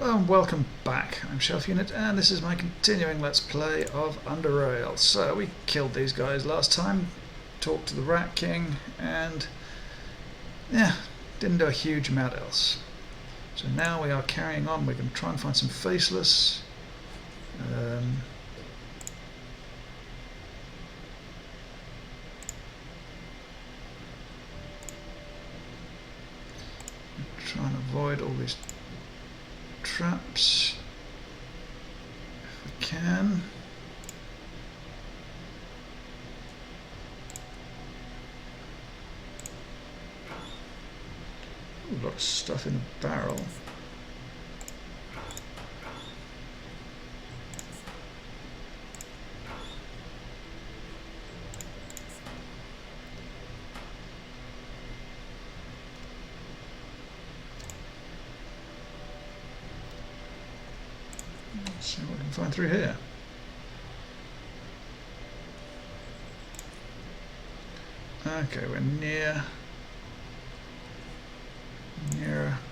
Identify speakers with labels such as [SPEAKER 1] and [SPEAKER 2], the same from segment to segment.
[SPEAKER 1] Welcome back. I'm Shelf Unit, and this is my continuing Let's Play of Underrail. So we killed these guys last time, talked to the Rat King, and yeah, didn't do a huge amount else. So now we are carrying on. We're going to try and find some Faceless. Try and avoid all these traps if we can. Ooh, a lot of stuff in the barrel. Let's see what we can find through here. Okay, we're near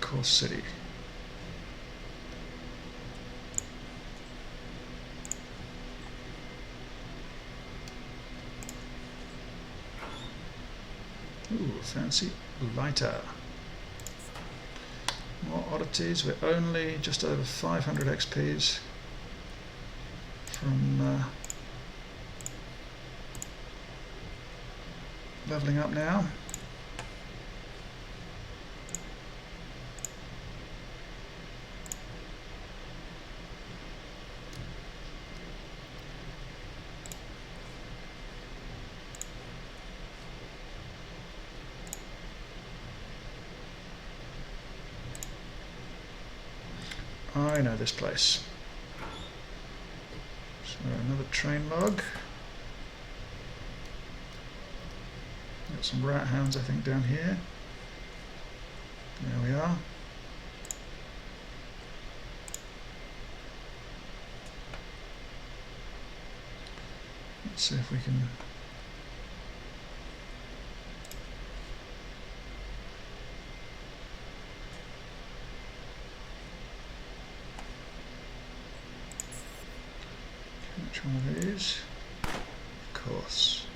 [SPEAKER 1] Core City. Ooh, fancy lighter. More oddities. We're only just over 500 XPs from leveling up now. I know this place. So another train log. Got some rat hounds, I think, down here. There we are. Let's see if we can catch one of these. Of course.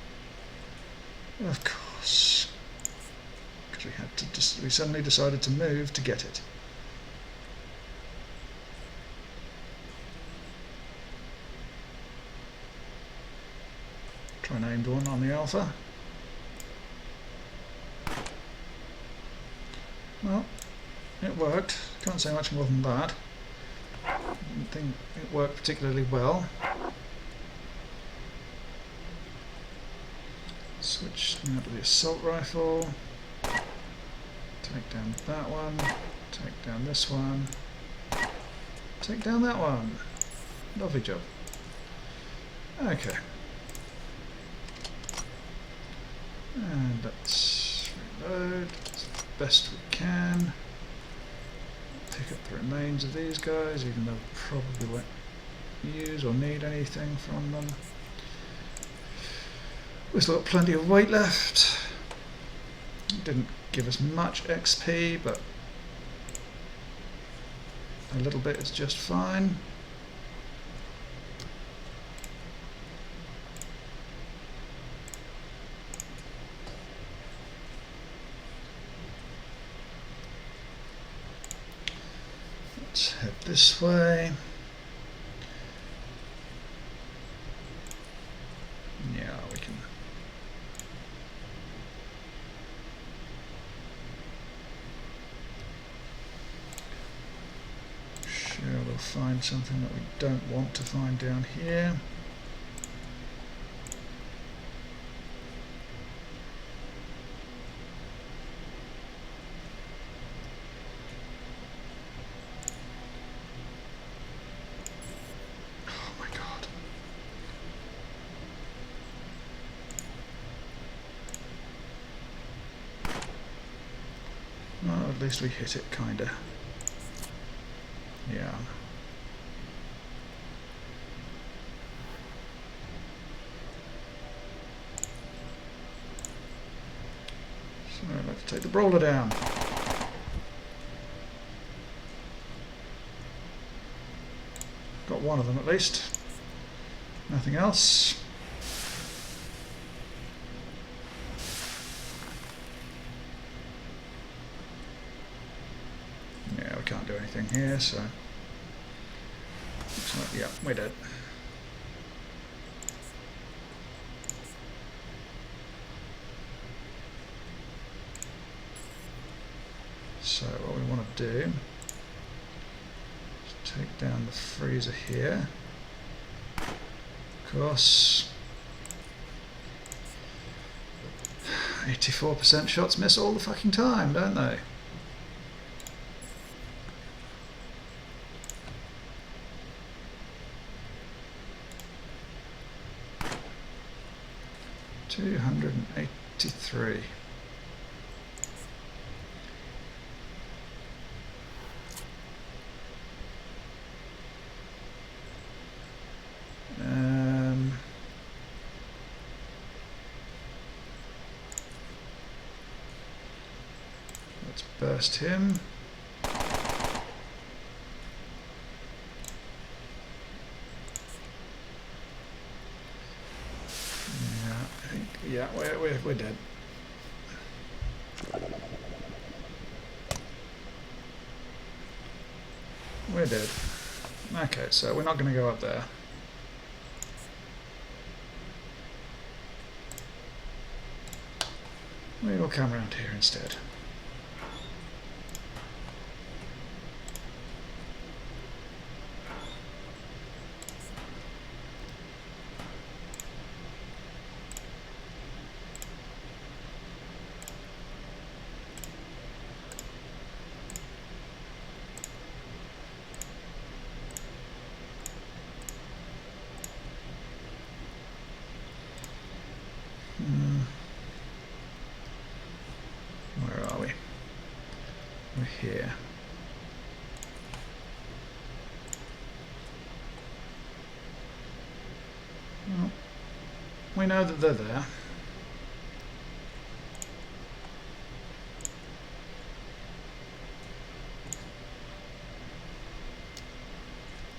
[SPEAKER 1] Of course. Because we had to we suddenly decided to move to get it. Try and aim one on the alpha. Well, it worked. Can't say much more than that. I didn't think it worked particularly well. Switch now to the assault rifle. Take down that one. Take down this one. Take down that one. Lovely job. Okay. And let's reload as best we can. Pick up the remains of these guys, even though we probably won't use or need anything from them. We've still got plenty of weight left. It didn't give us much XP, but a little bit is just fine. Let's head this way. Yeah, we can. Sure, we'll find something that we don't want to find down here. Well, at least we hit it, kinda. Yeah. So let's take the brawler down. Got one of them at least. Nothing else. Yeah, we can't do anything here, so... Looks like, yeah, we're dead. So what we want to do is take down the freezer here. Of course, 84% shots miss all the fucking time, don't they? $283. Let's burst him. Yeah, we're dead. We're dead. Okay, so we're not going to go up there. We will come around here instead. Where are we? We're here. Well, we know that they're there.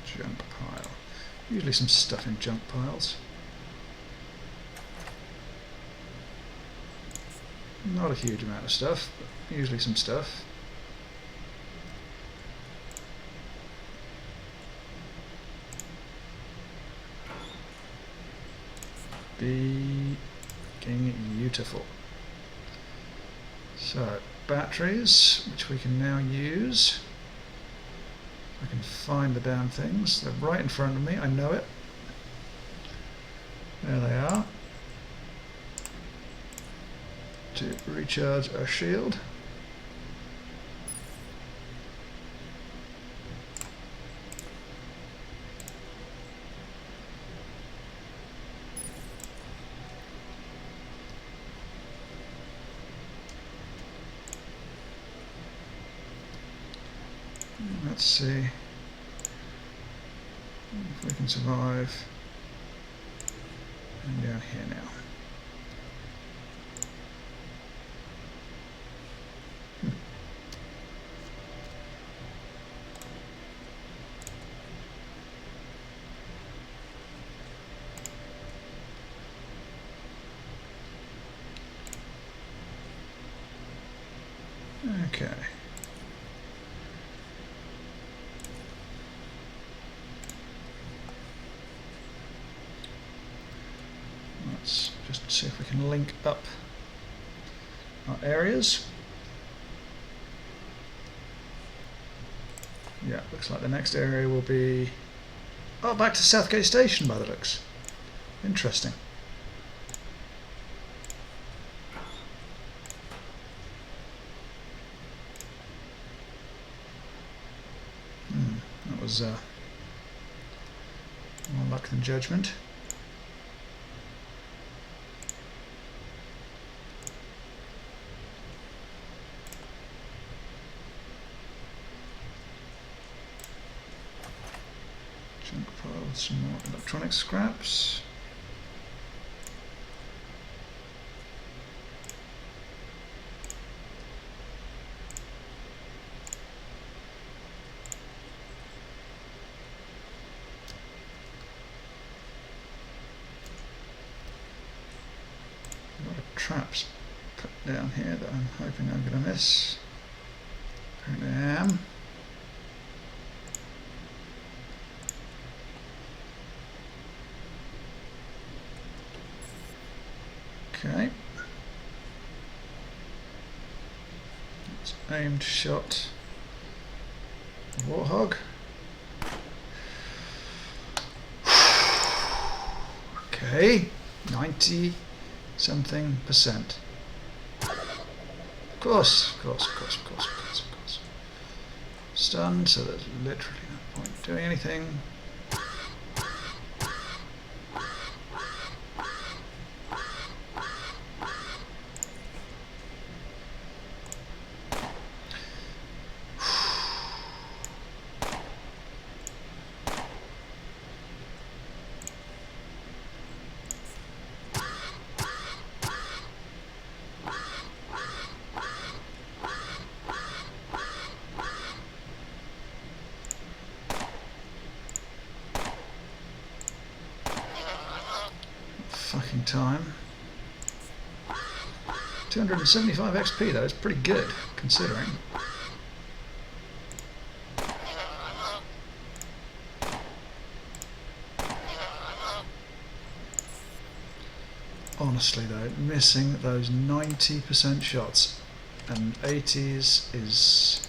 [SPEAKER 1] Junk pile. Usually some stuff in junk piles. Not a huge amount of stuff, but usually some stuff. Beautiful. So, batteries, which we can now use. I can find the damn things. They're right in front of me, I know it. There they are. To recharge our shield. Let's see if we can survive. And down here now. Okay. Let's just see if we can link up our areas. Yeah, looks like the next area will be... Oh, back to Southgate Station by the looks. Interesting. That was more luck than judgment. Junk pile with some more electronic scraps. traps put down here that I'm hoping I'm going to miss. Apparently I am. Okay. It's aimed shot. Warthog. Okay, 90 something percent. Of course. Stunned, so there's literally no point doing anything. Fucking time. 275 XP though, is pretty good considering. Honestly though, missing those 90% shots and 80s is...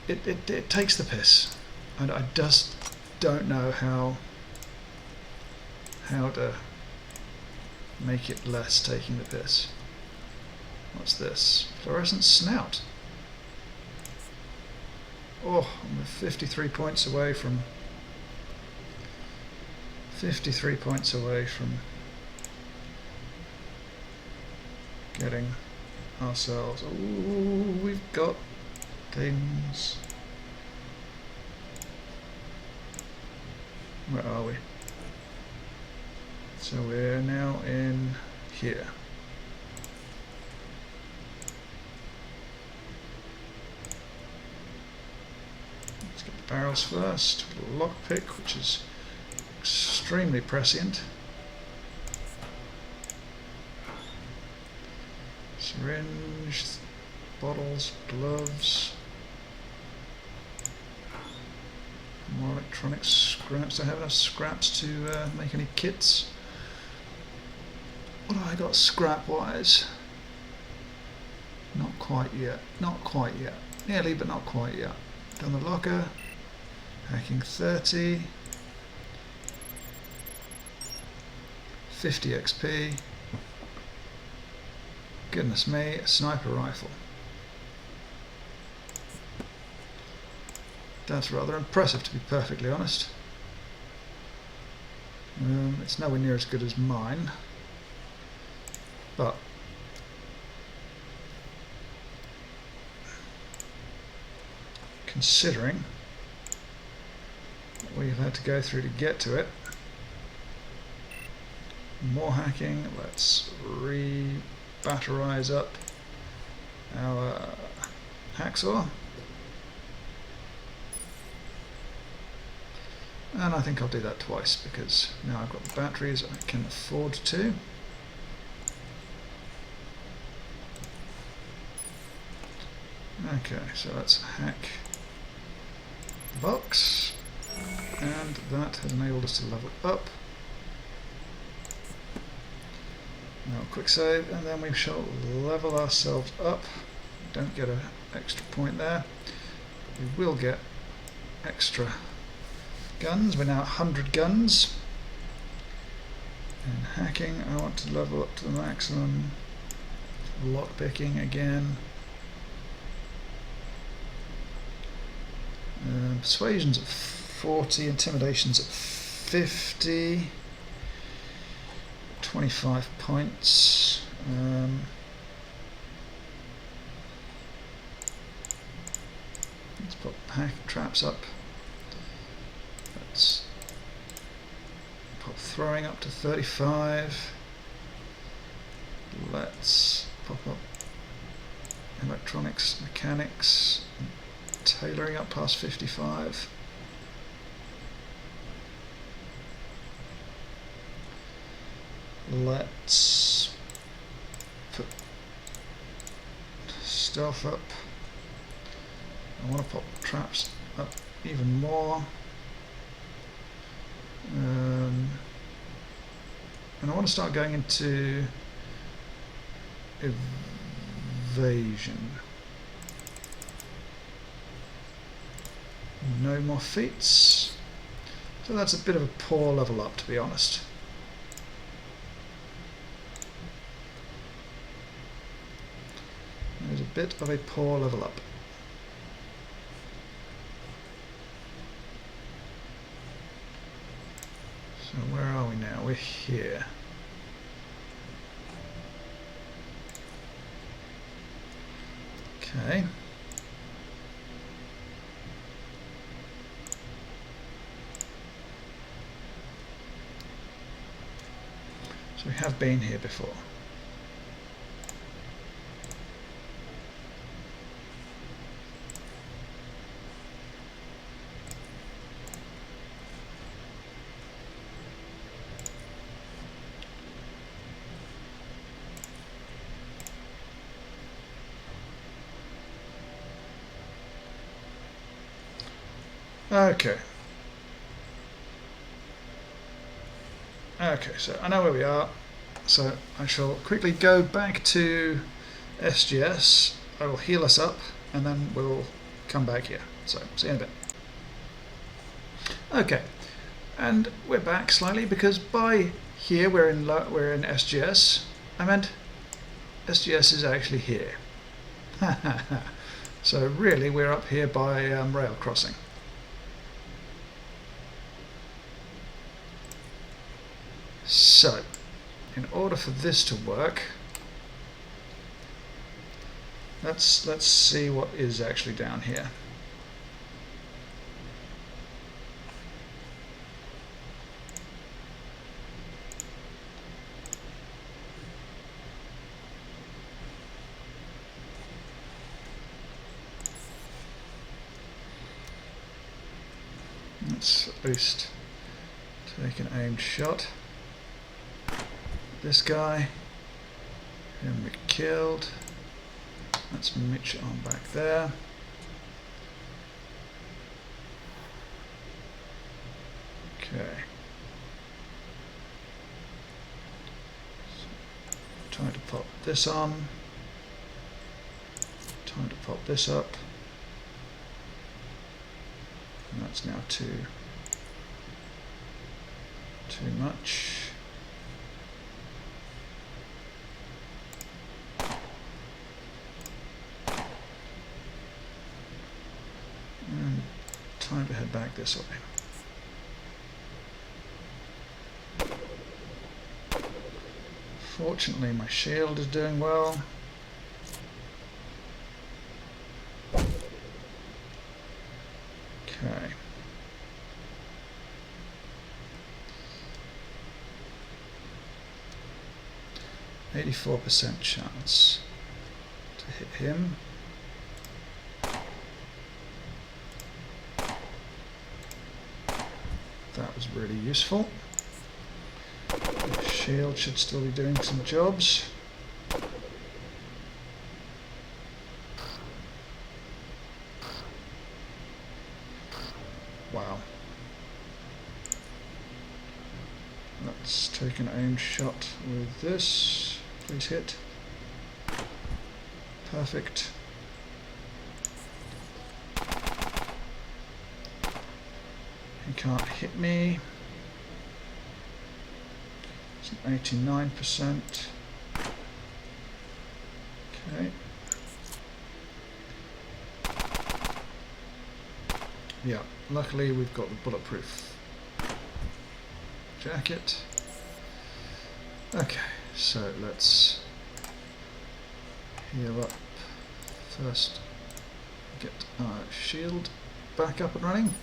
[SPEAKER 1] It takes the piss. And I just don't know how to make it less taking the piss. What's this? Fluorescent snout. Oh, I'm 53 points away from... 53 points away from getting ourselves... Ooh, we've got things. Where are we? So we're now in here. Let's get the barrels first. Lockpick, which is extremely prescient. Syringe, bottles, gloves. More electronic scraps. I have enough scraps to make any kits. What have I got scrap wise? Not quite yet. Not quite yet. Nearly, but not quite yet. Done the locker. Hacking 30. 50 XP. Goodness me, a sniper rifle. That's rather impressive, to be perfectly honest. It's nowhere near as good as mine. But considering what we've had to go through to get to it, more hacking. Let's re-batterize up our hacksaw, and I think I'll do that twice because now I've got the batteries I can afford to. Okay, so let's hack the box, and that has enabled us to level up. Now quick save, and then we shall level ourselves up. Don't get an extra point there, but we will get extra guns. We're now at 100 guns. And hacking, I want to level up to the maximum. Lockpicking again. Persuasion's at 40, intimidation's at 50, 25 points. Let's put hack traps up. Let's pop throwing up to 35. Let's pop up electronics, mechanics, tailoring up past 55. Let's stealth up. I want to pop traps up even more. And I want to start going into evasion. No more feats. So that's a bit of a poor level up, to be honest. There's a bit of a poor level up. So where are we now? We're here. Okay. So we have been here before. Okay. Okay, so I know where we are. So I shall quickly go back to SGS. I will heal us up, and then we'll come back here. So see you in a bit. Okay, and we're back slightly because by here we're in SGS. I meant SGS is actually here. So really we're up here by rail crossing. So, in order for this to work, let's see what is actually down here. Let's at least take an aimed shot. This guy, him we killed. Let's Mitch on back there. Okay. So, time to pop this on. Time to pop this up. And that's now too much. Time to head back this way. Fortunately, my shield is doing well. Okay. %84 chance to hit him. That was really useful. The shield should still be doing some jobs. Wow. Let's take an aimed shot with this. Please hit. Perfect. He can't hit me. It's an 89%. Okay. Yeah, luckily we've got the bulletproof jacket. Okay, so let's heal up first. Get our shield back up and running.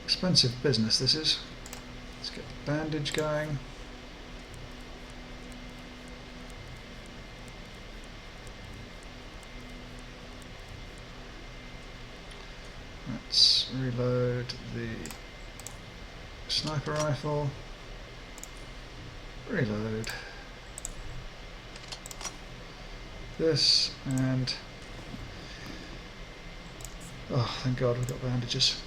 [SPEAKER 1] Expensive business this is. Let's get the bandage going. Let's reload the sniper rifle. Reload. This and... oh, thank God we've got bandages.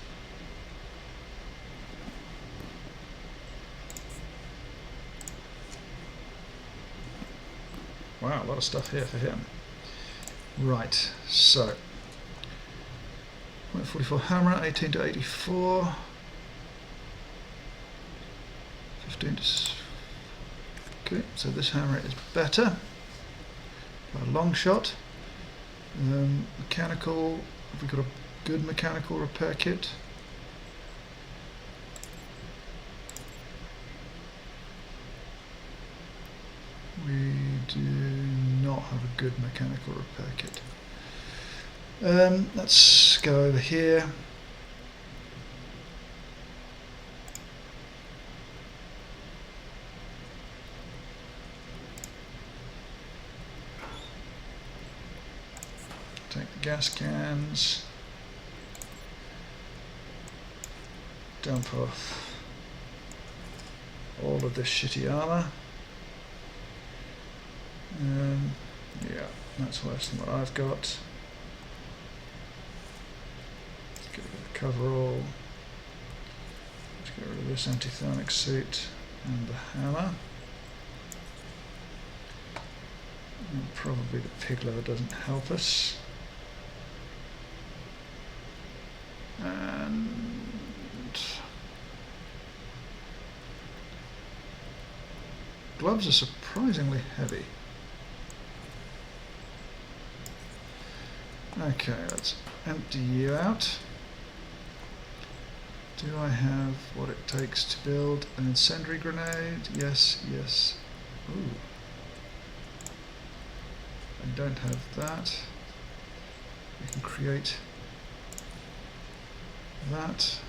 [SPEAKER 1] Wow, a lot of stuff here for him. Right, so 44 hammer, 18 to 84, 15 to... okay, so this hammer is better by a long shot. Mechanical, have we got a good mechanical repair kit? We do not have a good mechanical repair kit. Let's go over here. Take the gas cans. Dump off all of this shitty armour. Yeah, that's worse than what I've got. Let's get rid of the coverall. Let's get rid of this anti-thermic suit and the hammer. And probably the pig leather doesn't help us. And gloves are surprisingly heavy. Okay, let's empty you out. Do I have what it takes to build an incendiary grenade? Yes, yes. Ooh. I don't have that. We can create that.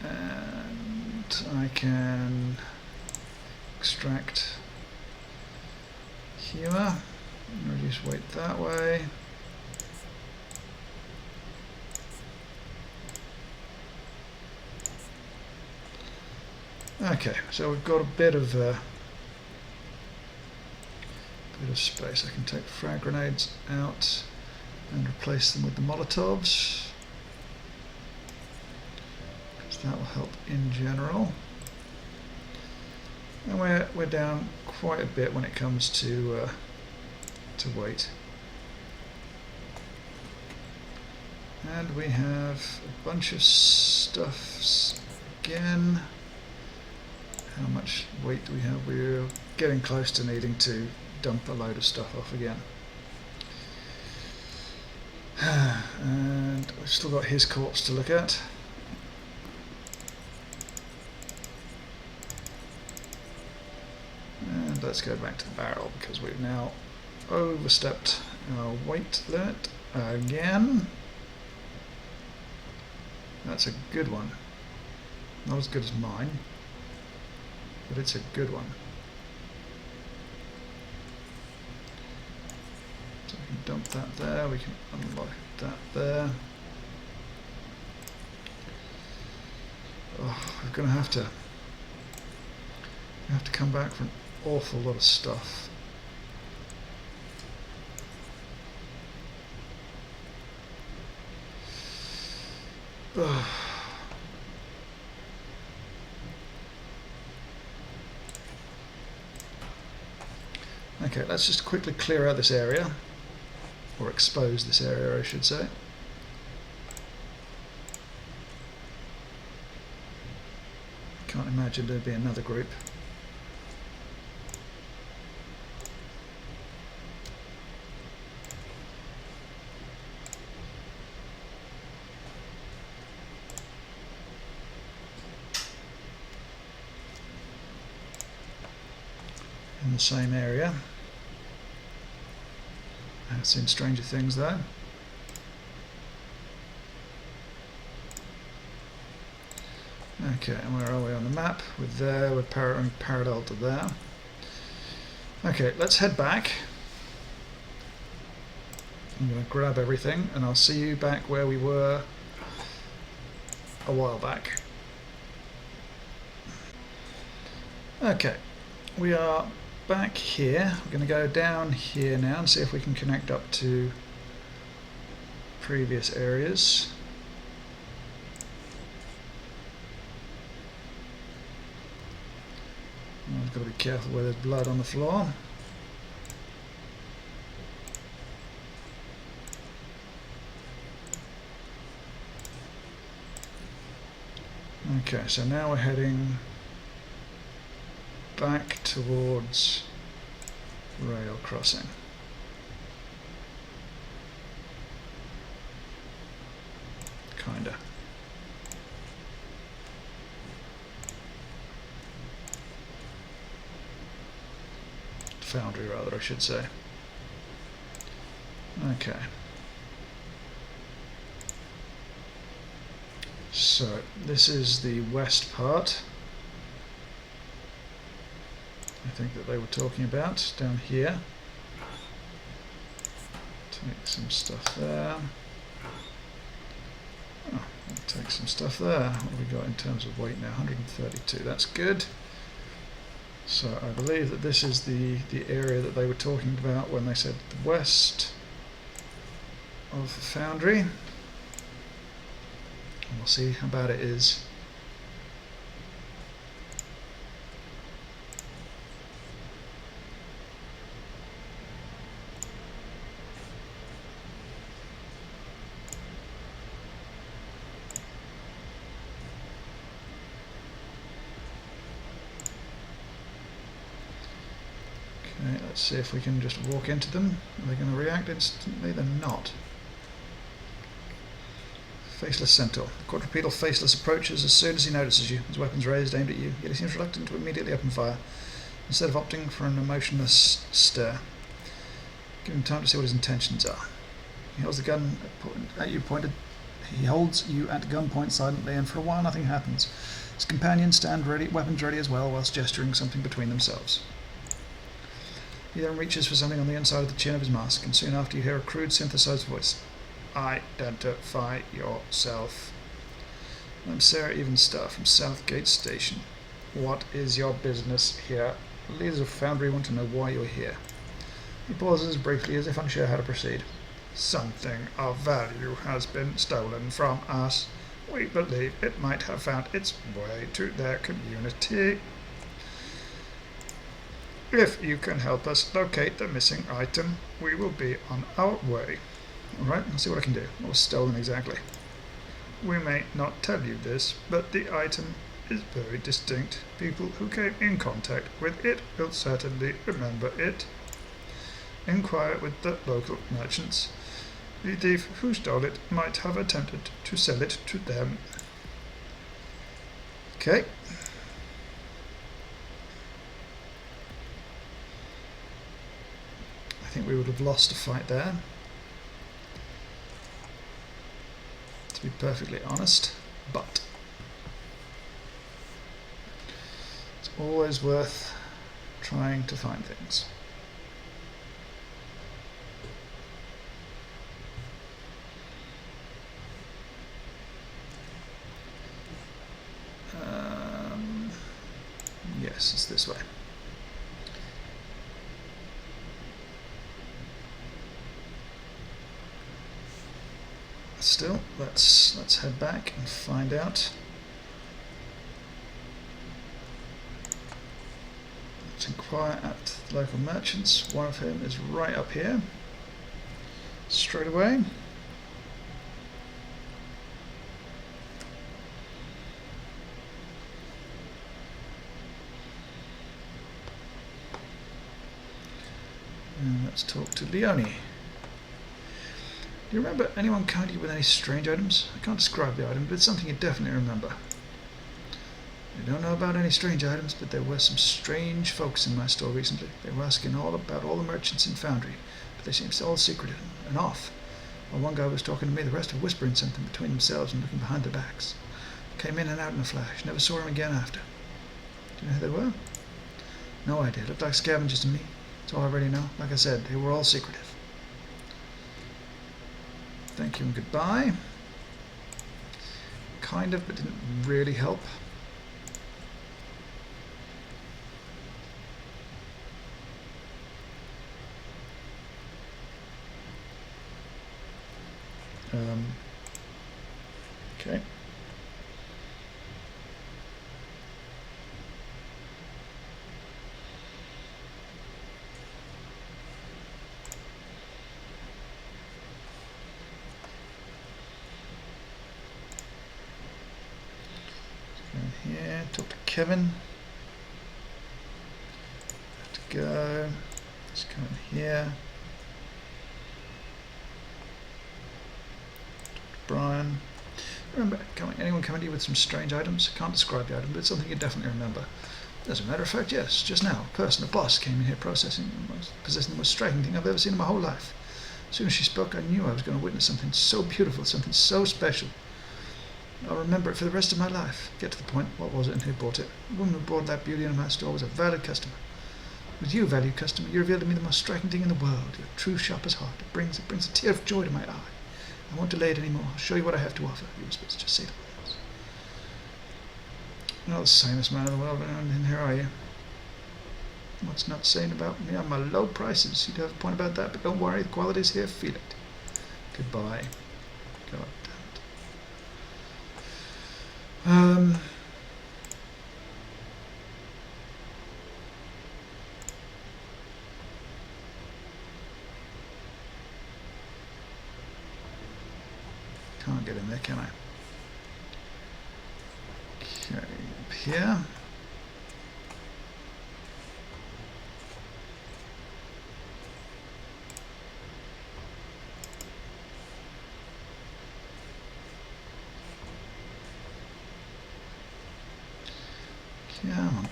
[SPEAKER 1] And I can extract humour. Reduce weight that way. Okay, so we've got a bit of space. I can take frag grenades out and replace them with the Molotovs, because that will help in general. And we're down quite a bit when it comes to weight. And we have a bunch of stuffs again. How much weight do we have? We're getting close to needing to dump a load of stuff off again. And we've still got his corpse to look at. And let's go back to the barrel, because we've now overstepped our weight limit again. That's a good one. Not as good as mine, but it's a good one. So we can dump that there, we can unlock that there. Oh, we're going to have to come back for an awful lot of stuff. Ugh. Okay, let's just quickly clear out this area, or expose this area, I should say. Can't imagine there'd be another group. In the same area. I've seen stranger things though. Okay, and where are we on the map? We're there, we're parallel to there. Okay, let's head back. I'm going to grab everything and I'll see you back where we were a while back. Okay, we are back here. We're going to go down here now and see if we can connect up to previous areas. I've got to be careful where there's blood on the floor. Okay, so now we're heading back towards rail crossing. Kinda. Foundry, rather, I should say. Okay. So, this is the west part, I think, that they were talking about, down here. Take some stuff there. Oh, I'll take some stuff there. What have we got in terms of weight now? 132, that's good. So I believe that this is the area that they were talking about when they said the west of the foundry. And we'll see how bad it is. Okay, let's see if we can just walk into them. Are they going to react instantly? They're not. Faceless Centaur. The quadrupedal Faceless approaches as soon as he notices you, his weapons raised, aimed at you, yet he seems reluctant to immediately open fire, instead of opting for an emotionless stare. Give him time to see what his intentions are. He holds the gun at you pointed. He holds you at gunpoint silently, and for a while nothing happens. His companions stand ready, weapons ready as well, whilst gesturing something between themselves. He then reaches for something on the inside of the chin of his mask, and soon after you hear a crude synthesized voice. Identify yourself. I'm Sarah Evenstar from Southgate Station. What is your business here? The leaders of Foundry want to know why you're here. He pauses briefly as if unsure how to proceed. Something of value has been stolen from us. We believe it might have found its way to their community. If you can help us locate the missing item, we will be on our way. Alright, I'll see what I can do. What was stolen exactly? We may not tell you this, but the item is very distinct. People who came in contact with it will certainly remember it. Inquire with the local merchants. The thief who stole it might have attempted to sell it to them. Okay. I think we would have lost a fight there, to be perfectly honest, but it's always worth trying to find things. Yes, it's this way. Still, let's head back and find out. Let's inquire at the local merchants. One of whom is right up here. Straight away. And let's talk to Leone. Do you remember anyone kind you with any strange items? I can't describe the item, but it's something you definitely remember. I don't know about any strange items, but there were some strange folks in my store recently. They were asking all about all the merchants in Foundry, but they seemed all secretive and off. While one guy was talking to me, the rest were whispering something between themselves and looking behind their backs. Came in and out in a flash. Never saw him again after. Do you know who they were? No idea. Looked like scavengers to me. That's all I already know. Like I said, they were all secretive. Thank you and goodbye. Kind of, but didn't really help. Okay. Here, talk to Kevin. Have to go. Let's come in here. Brian. Remember anyone coming to you with some strange items? Can't describe the item, but it's something you definitely remember. As a matter of fact, yes, just now, a person, a boss, came in here possessing the most striking thing I've ever seen in my whole life. As soon as she spoke, I knew I was going to witness something so beautiful, something so special. I'll remember it for the rest of my life. Get to the point, what was it and who bought it? The woman who brought that beauty into my store was a valued customer. With you, valued customer, you revealed to me the most striking thing in the world, your true shopper's heart. It brings a tear of joy to my eye. I won't delay it anymore. I'll show you what I have to offer. You were supposed to just say the words. You're not the sanest man in the world, and here are you. What's not saying about me on my low prices? You'd have a point about that, but don't worry, the quality's here, feel it. Goodbye. God damn it. Can't get in there, can I? Okay, up here. Come on.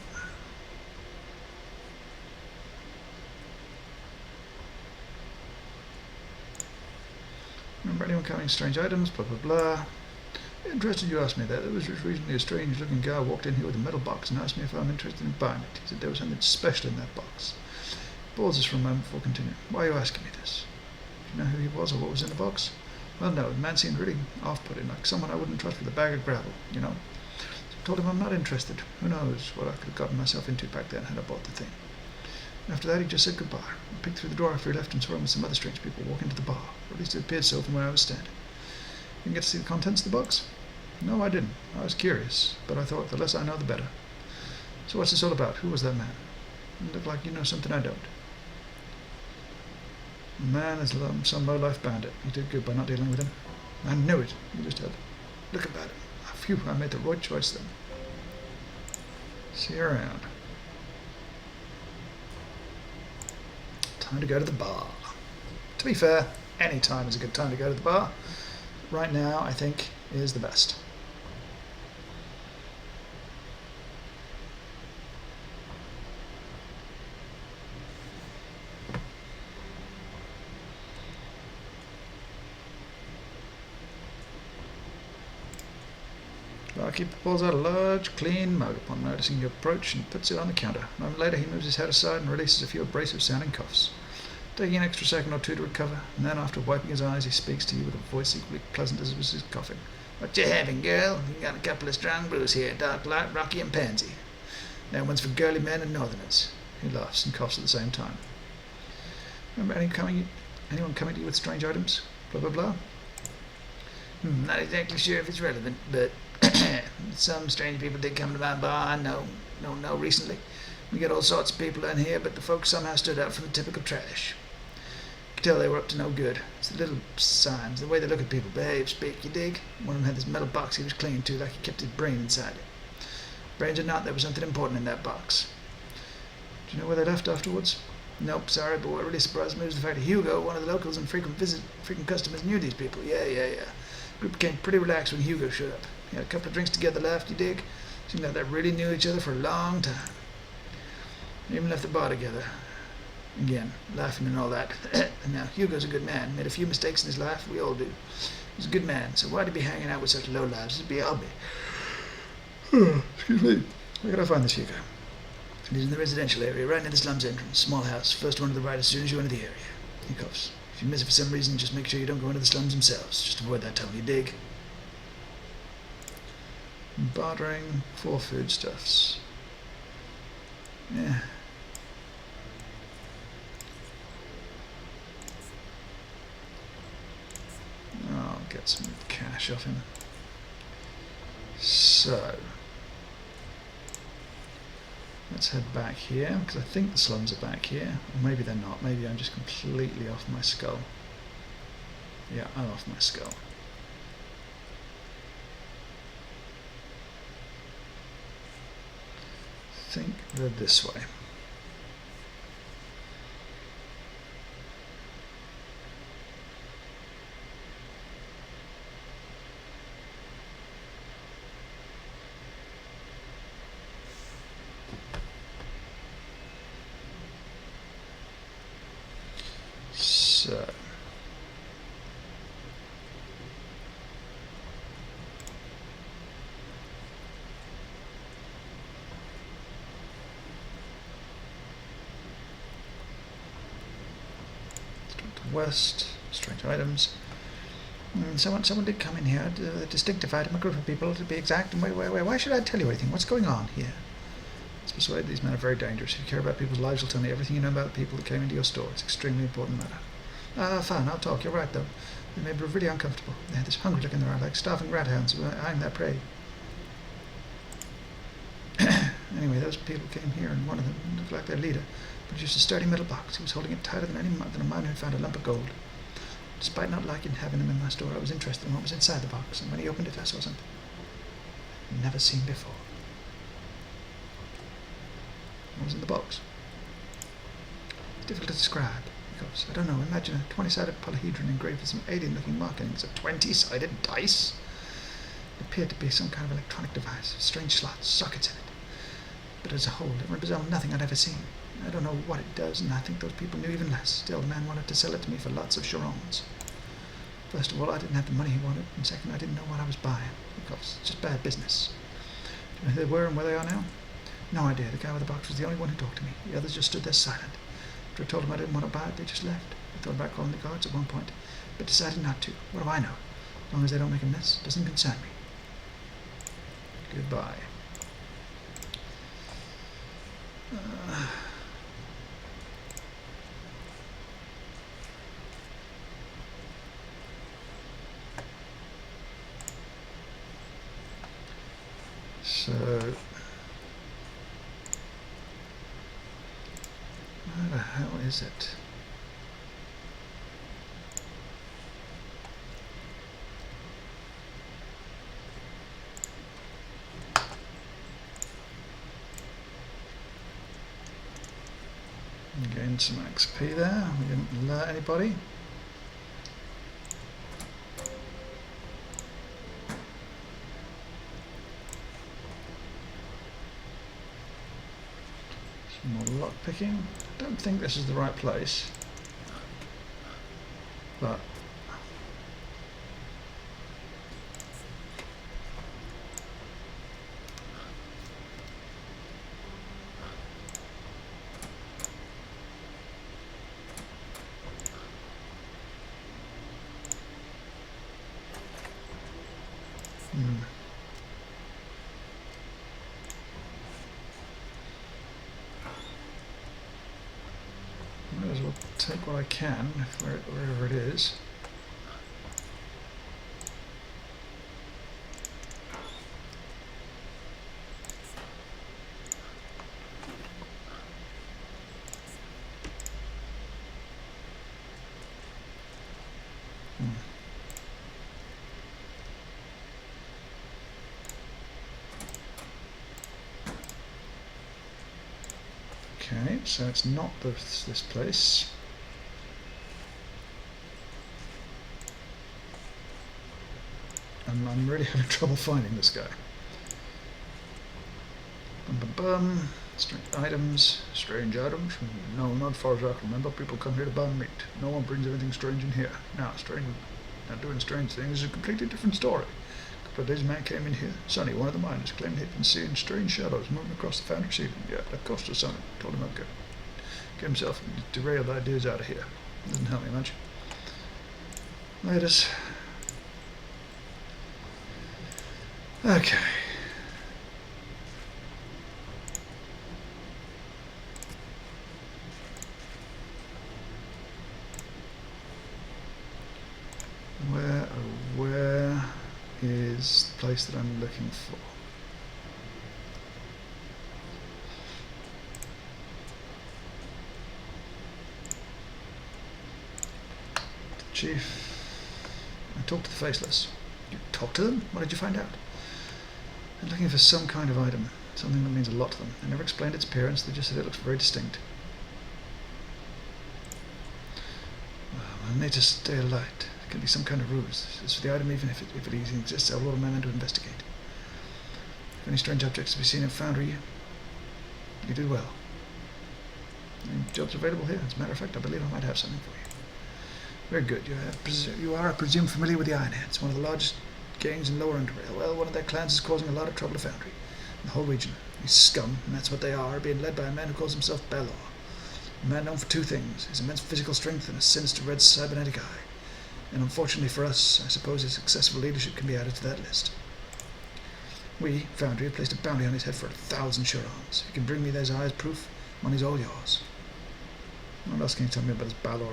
[SPEAKER 1] Remember anyone carrying strange items? Blah blah blah. Interested you asked me that. There was recently a strange looking guy walked in here with a metal box and asked me if I'm interested in buying it. He said there was something special in that box. Pauses for a moment before continuing. Why are you asking me this? Do you know who he was or what was in the box? Well, no, the man seemed really off-putting, like someone I wouldn't trust with a bag of gravel, you know. So I told him I'm not interested. Who knows what I could have gotten myself into back then had I bought the thing. And after that, he just said goodbye. I peeked through the door after he left and saw him with some other strange people walk into the bar. Or at least it appeared so from where I was standing. You didn't get to see the contents of the box? No, I didn't. I was curious, but I thought the less I know, the better. So what's this all about? Who was that man? You look like you know something I don't. The man is some low-life bandit. You did good by not dealing with him. I knew it. You just had to look about it. Phew, I made the right choice then. See you around. Time to go to the bar. To be fair, any time is a good time to go to the bar. Right now, I think, is the best. Barkeeper pulls out a large, clean mug upon noticing your approach and puts it on the counter. A moment later, he moves his head aside and releases a few abrasive-sounding coughs. Taking an extra second or two to recover, and then after wiping his eyes, he speaks to you with a voice equally pleasant as was his coughing. What you having, girl? You got a couple of strong brews here, dark, light, rocky, and pansy. That one's for girly men and northerners. He laughs and coughs at the same time. Remember anyone coming to you with strange items? Blah, blah, blah. Not exactly sure if it's relevant, but some strange people did come to my bar, I know recently. We get all sorts of people in here, but the folks somehow stood out from the typical trash. You could tell they were up to no good. It's the little signs, the way they look at people, behave, speak, you dig? One of them had this metal box he was clinging to like he kept his brain inside it. Brains or not, there was something important in that box. Do you know where they left afterwards? Nope, sorry, but what really surprised me was the fact that Hugo, one of the locals and frequent customers, knew these people. Yeah. The group became pretty relaxed when Hugo showed up. He had a couple of drinks together, laughed, you dig? Seemed like they really knew each other for a long time. They even left the bar together. Again, laughing and all that. And now, Hugo's a good man. Made a few mistakes in his life. We all do. He's a good man, so why'd he be hanging out with such lowlifes? It'd be a hobby. Excuse me. Where can I find this Hugo? He's in the residential area, right near the slums entrance. Small house. First one to the right as soon as you enter the area. He coughs. If you miss it for some reason, just make sure you don't go into the slums themselves. Just avoid that tunnel, you dig? Bartering for foodstuffs. Yeah. I'll get get some cash off him. So let's head back here, because I think the slums are back here. Or maybe they're not. Maybe I'm just completely off my skull. Yeah, I'm off my skull. I think they're this way. So west, strange items. Someone did come in here, a distinctive item, a group of people to be exact. And why should I tell you anything? What's going on here? Let's persuade these men are very dangerous. If you care about people's lives, you'll tell me everything you know about the people that came into your store. It's an extremely important matter. Fine, I'll talk. You're right, though. They may be really uncomfortable. They had this hungry look in their eye, like starving rat hounds. I'm their prey. Anyway, those people came here, and one of them looked like their leader. Produced a sturdy metal box. He was holding it tighter than a miner who found a lump of gold. Despite not liking having him in my store, I was interested in what was inside the box, and when he opened it, I saw something I'd never seen before. What was in the box? It's difficult to describe, because, I don't know, imagine a 20-sided polyhedron engraved with some alien-looking markings. A 20-sided dice? It appeared to be some kind of electronic device, strange slots, sockets in it. But as a whole, it resembled nothing I'd ever seen. I don't know what it does, and I think those people knew even less. Still, the man wanted to sell it to me for lots of charons. First of all, I didn't have the money he wanted, and second, I didn't know what I was buying. Of course, it's just bad business. Do you know who they were and where they are now? No idea. The guy with the box was the only one who talked to me. The others just stood there silent. After I told them I didn't want to buy it, they just left. I thought about calling the guards at one point, but decided not to. What do I know? As long as they don't make a mess, it doesn't concern me. Goodbye. So, where the hell is it? Gain some XP there. We didn't alert anybody. Some more lockpicking. I don't think this is the right place, but might as well take what I can, wherever it is. Okay, so it's not this place. And I'm really having trouble finding this guy. Bum bum bum. Strange items. Strange items? No, not as far as I can remember. People come here to buy meat. No one brings anything strange in here. Now doing strange things is a completely different story. A couple of days a man came in here. Sonny, one of the miners, claimed he'd been seeing strange shadows moving across the foundry ceiling. Yeah, that cost us something. Told him I'd go. Get himself derailed ideas out of here. Doesn't help me much. Laters. Okay. Where place that I'm looking for. Chief, I talked to the Faceless. You talked to them? What did you find out? They're looking for some kind of item, something that means a lot to them. They never explained its appearance, they just said it looks very distinct. I'll need to stay alert. It can be some kind of ruse. As for the item, even if it even exists, I'll order my men to investigate. If any strange objects to be seen in Foundry, you did well. Any jobs available here? As a matter of fact, I believe I might have something for you. Very good. You are, I presume, familiar with the Ironheads, one of the largest gangs in Lower Underrail. Well, one of their clans is causing a lot of trouble to Foundry, in the whole region. These scum, and that's what they are, being led by a man who calls himself Balor. A man known for two things, his immense physical strength and a sinister red cybernetic eye. And unfortunately for us, I suppose his successful leadership can be added to that list. We, Foundry, have placed a bounty on his head for 1,000 Shurons. If you can bring me those eyes proof, money's all yours. What else can you tell me about this Balor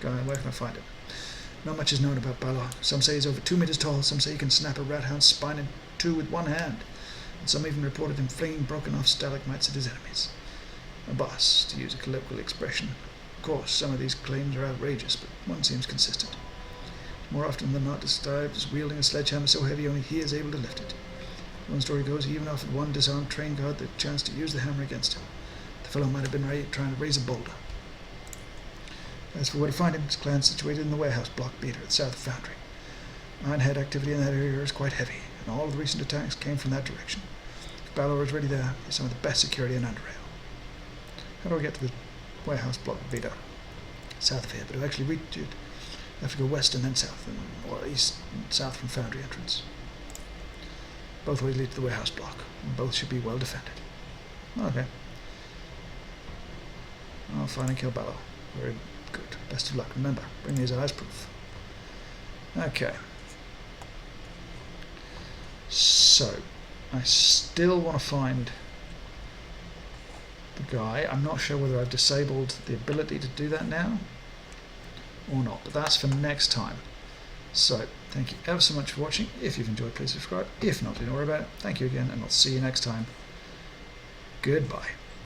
[SPEAKER 1] guy? Where can I find him? Not much is known about Balor. Some say he's over 2 meters tall, some say he can snap a rat hound's spine in two with one hand, and some even reported him flinging broken off stalagmites at his enemies. A boss, to use a colloquial expression. Of course, some of these claims are outrageous, but one seems consistent. More often than not, described as wielding a sledgehammer so heavy only he is able to lift it. One story goes, he even offered one disarmed train guard the chance to use the hammer against him. The fellow might have been trying to raise a boulder. As for where to find him, his clan is situated in the warehouse block Beater at the south of Foundry. Ironhead activity in that area is quite heavy, and all of the recent attacks came from that direction. If Balor is really there, he's some of the best security in Underrail. How do I get to the warehouse block Beater? South of here, but to actually reach it, I have to go west and then south, or east and south from Foundry entrance. Both ways lead to the warehouse block, and both should be well defended. Okay. I'll find and kill Balor. Very good. Best of luck. Remember, bring his eyes proof. Okay. So, I still want to find the guy. I'm not sure whether I've disabled the ability to do that now or not, but that's for next time. So, thank you ever so much for watching. If you've enjoyed, please subscribe. If not, don't worry about it. Thank you again, and I'll see you next time. Goodbye.